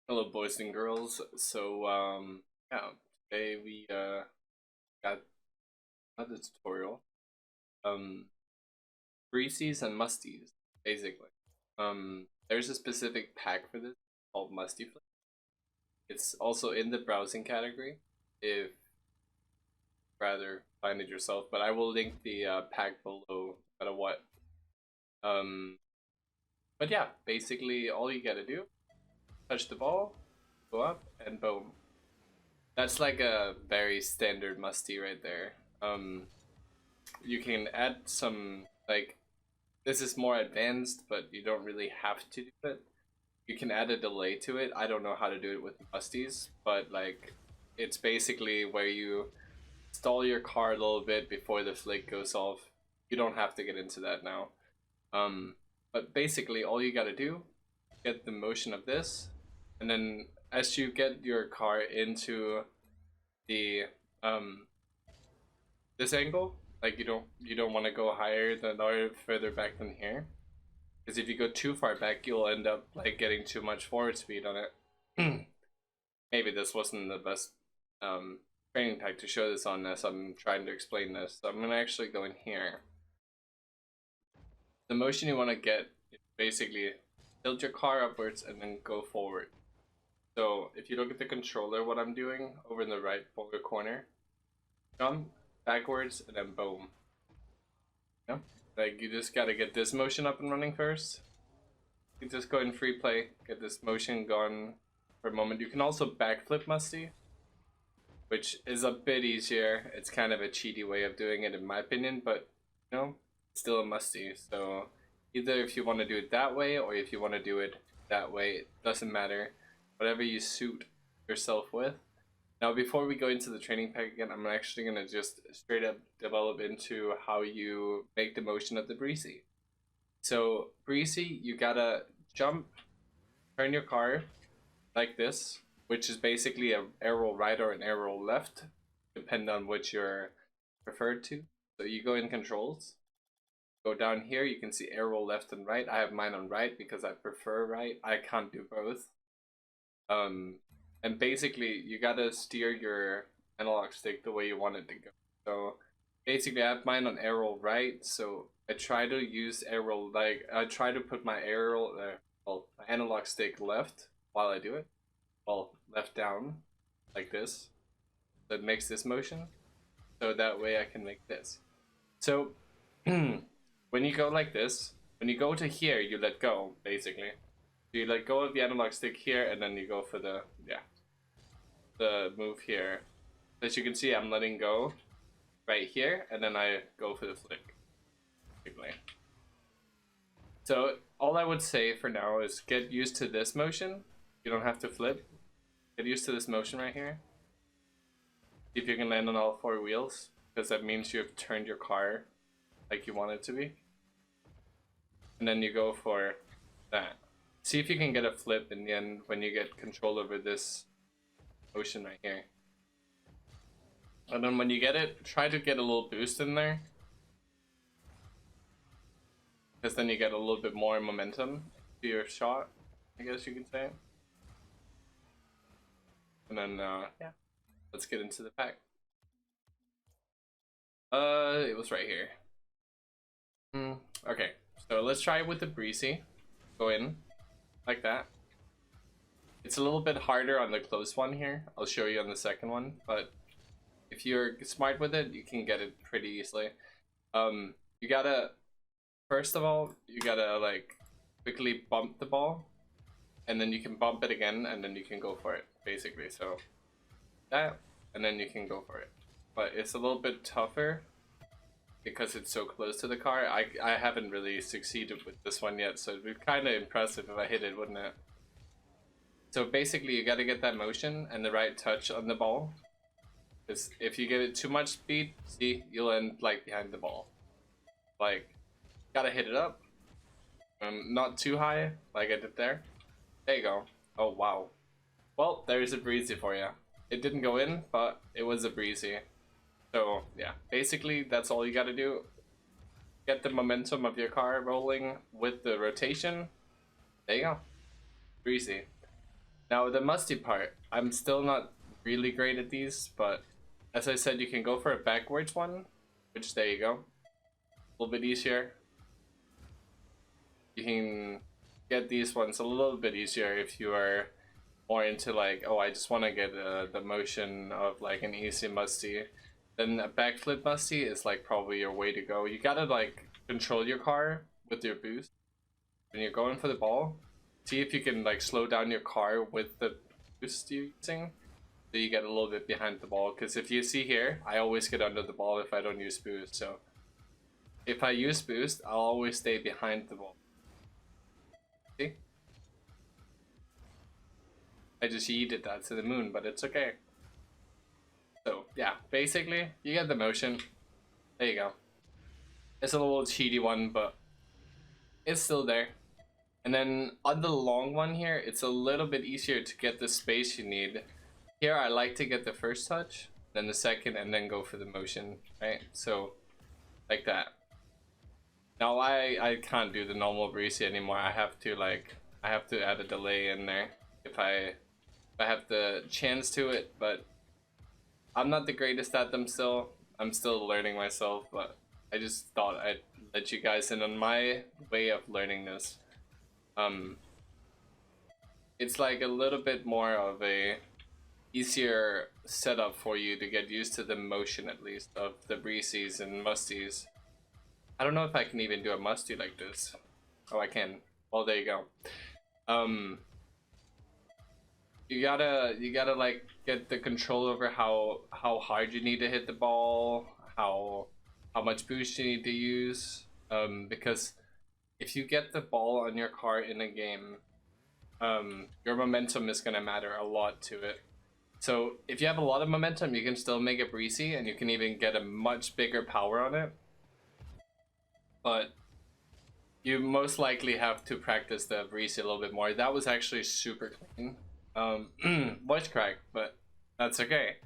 Hello, boys and girls. Yeah, today we got another tutorial. Um, Breezies and Musties, basically. There's a specific pack for this called Musty Flip. It's also in the browsing category, if rather find it yourself. But I will link the pack below, no matter what. Um, but yeah, basically all you gotta do: touch the ball, go up, and boom. That's like a very standard musty right there. You can add some, like, this is more advanced, but you don't really have to do it. You can add a delay to it. I don't know how to do it with musties, but like, it's basically where you stall your car a little bit before the flick goes off. You don't have to get into that now. Um, but basically, all you gotta do, get the motion of this, and then as you get your car into the um this angle, like you don't want to go higher than or further back than here, because if you go too far back you'll end up like getting too much forward speed on it. Maybe this wasn't the best training pack to show this on as I'm trying to explain this, so I'm gonna actually go in here. The motion you want to get is basically tilt your car upwards and then go forward. So if you look at the controller, what I'm doing over in the right lower corner, jump backwards and then boom. Yeah, like you just gotta get this motion up and running first. You just go in free play, get this motion going for a moment. You can also backflip Musty, which is a bit easier. It's kind of a cheaty way of doing it in my opinion, but you know, it's still a Musty. So either if you want to do it that way or if you want to do it that way, it doesn't matter. Whatever you suit yourself with. Now, before we go into the training pack again, I'm actually going to just straight up develop into how you make the motion of the Breezy. So, Breezy, you gotta jump, turn your car like this, which is basically an arrow right or an arrow left, depending on which you're preferred to. So you go in controls, go down here, you can see arrow left and right. I have mine on right because I prefer right. I can't do both. And basically you gotta steer your analog stick the way you want it to go. So basically I have mine on arrow right, so I try to use arrow, like I try to put my arrow, well, my analog stick left while I do it. Well, left down, like this. So it makes this motion. So that way I can make this. So when you go like this, when you go to here, you let go, basically. You let go of the analog stick here, and then you go for the move here. As you can see, I'm letting go right here, and then I go for the flick. Basically. So all I would say for now is get used to this motion. You don't have to flip. Get used to this motion right here. See if you can land on all four wheels, because that means you have turned your car like you want it to be. And then you go for that. See if you can get a flip in the end when you get control over this motion right here. And then when you get it, try to get a little boost in there, because then you get a little bit more momentum to your shot, I guess you could say. And then yeah, let's get into the pack. It was right here. Okay, so let's try it with the Breezy. Go in like that. It's a little bit harder on the close one here. I'll show you on the second one, but if you're smart with it, you can get it pretty easily. You gotta, first of all, you gotta like quickly bump the ball, and then you can bump it again, and then you can go for it, basically. So that, and then you can go for it. But it's a little bit tougher because it's so close to the car. I haven't really succeeded with this one yet, so it'd be kind of impressive if I hit it, wouldn't it? So basically you gotta get that motion and the right touch on the ball. Because if you give it too much speed, see, you'll end like behind the ball. Like, gotta hit it up. Not too high, like I did there. There you go. Oh wow. Well, there's a Breezy for you. It didn't go in, but it was a Breezy. So yeah, basically that's all you gotta do. Get the momentum of your car rolling with the rotation. There you go. Breezy. Now the Musty part, I'm still not really great at these, but as I said, you can go for a backwards one, which there you go, a little bit easier. You can get these ones a little bit easier if you are more into like, oh, I just want to get the motion of like an easy Musty. Then a backflip Musty is like probably your way to go. You gotta like control your car with your boost when you're going for the ball. See if you can like slow down your car with the boost you're using, so you get a little bit behind the ball. Because if you see here, I always get under the ball if I don't use boost. So if I use boost, I'll always stay behind the ball. See? I just yeeted that to the moon, but it's okay. So yeah, basically you get the motion. There you go. It's a little cheaty one, but it's still there. And then on the long one here, it's a little bit easier to get the space you need. Here I like to get the first touch, then the second, and then go for the motion, right? So like that. Now I can't do the normal Breezy anymore. I have to add a delay in there if I have the chance to it, but I'm not the greatest at them still. I'm still learning myself, but I just thought I'd let you guys in on my way of learning this. It's like a little bit more of a easier setup for you to get used to the motion, at least, of the Breezes and Musties. I don't know if I can even do a Musty like this. Oh, I can. Well, there you go. You gotta like get the control over how hard you need to hit the ball, how much boost you need to use. Because if you get the ball on your car in a game, your momentum is gonna matter a lot to it. So if you have a lot of momentum, you can still make it Breezy, and you can even get a much bigger power on it. But you most likely have to practice the Breezy a little bit more. That was actually super clean. Voice crack, but that's okay.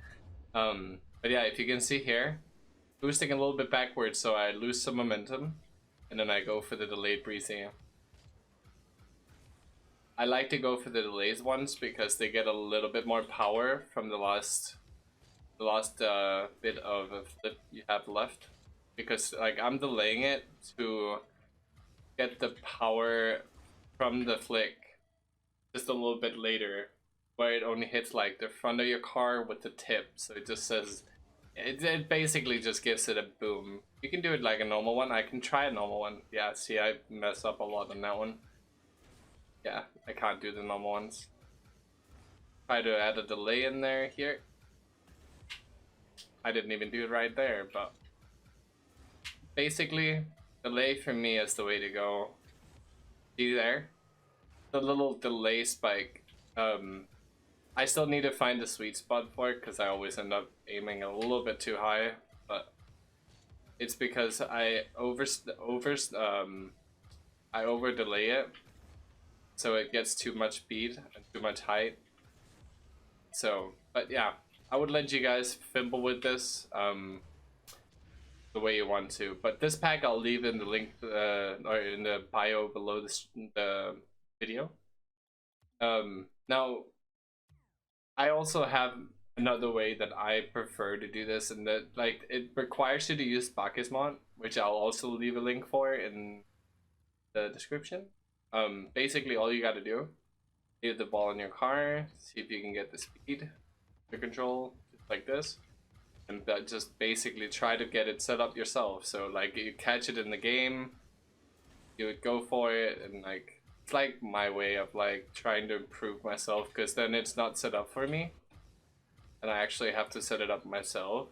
But yeah, if you can see here, boosting a little bit backwards, so I lose some momentum, and then I go for the delayed Breezy. I like to go for the delays ones because they get a little bit more power from the last bit of a flip you have left. Because like I'm delaying it to get the power from the flick just a little bit later, where it only hits like the front of your car with the tip. So it just says, it basically just gives it a boom. You can do it like a normal one. I can try a normal one. Yeah, see, I mess up a lot on that one. Yeah, I can't do the normal ones. Try to add a delay in there here. I didn't even do it right there, but basically, delay for me is the way to go. See there? The little delay spike. I still need to find the sweet spot for it because I always end up aiming a little bit too high, but it's because I over delay it, so it gets too much speed and too much height. So, but yeah, I would let you guys fimble with this the way you want to. But this pack I'll leave in the link or in the bio below the video. Now, I also have another way that I prefer to do this, and that like it requires you to use Bakismon, which I'll also leave a link for in the description. Basically all you got to do, leave the ball in your car, see if you can get the speed to control just like this, and just basically try to get it set up yourself. So like you catch it in the game, you would go for it, and like it's like my way of like trying to improve myself, because then it's not set up for me and I actually have to set it up myself.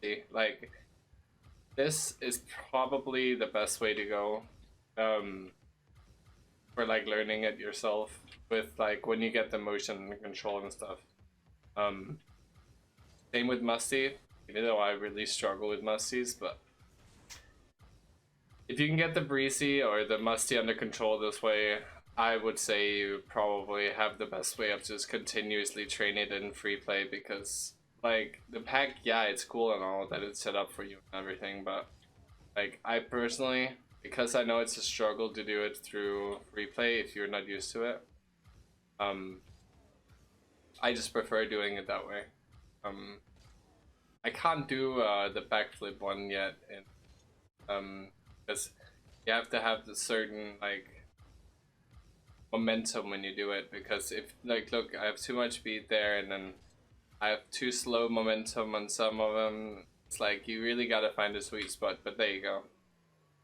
See, like this is probably the best way to go for like learning it yourself, with like when you get the motion and control and stuff. Same with Musty, even though I really struggle with Musties, but if you can get the Breezy or the Musty under control this way, I would say you probably have the best way of just continuously training it in free play, because like the pack, yeah, it's cool and all that it's set up for you and everything, but like I personally, because I know it's a struggle to do it through free play if you're not used to it, I just prefer doing it that way. Um, I can't do the backflip one yet, and because you have to have the certain like momentum when you do it. Because if like look, I have too much speed there, and then I have too slow momentum on some of them. It's like you really gotta find a sweet spot. But there you go.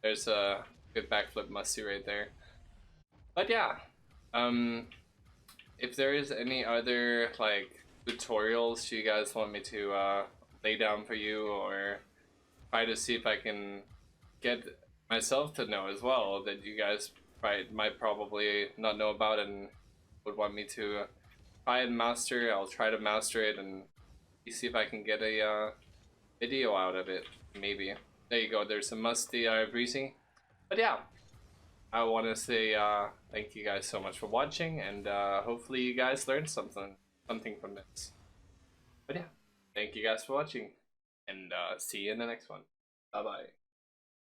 There's a good backflip musty right there. But yeah, um, if there is any other like tutorials you guys want me to lay down for you, or try to see if I can get myself to know as well, that you guys might probably not know about and would want me to try and master, I'll try to master it and see if I can get a video out of it. Maybe. There you go. There's a musty Breezy. But yeah, I want to say thank you guys so much for watching, and hopefully you guys learned something from this. But yeah, thank you guys for watching, and see you in the next one. Bye bye.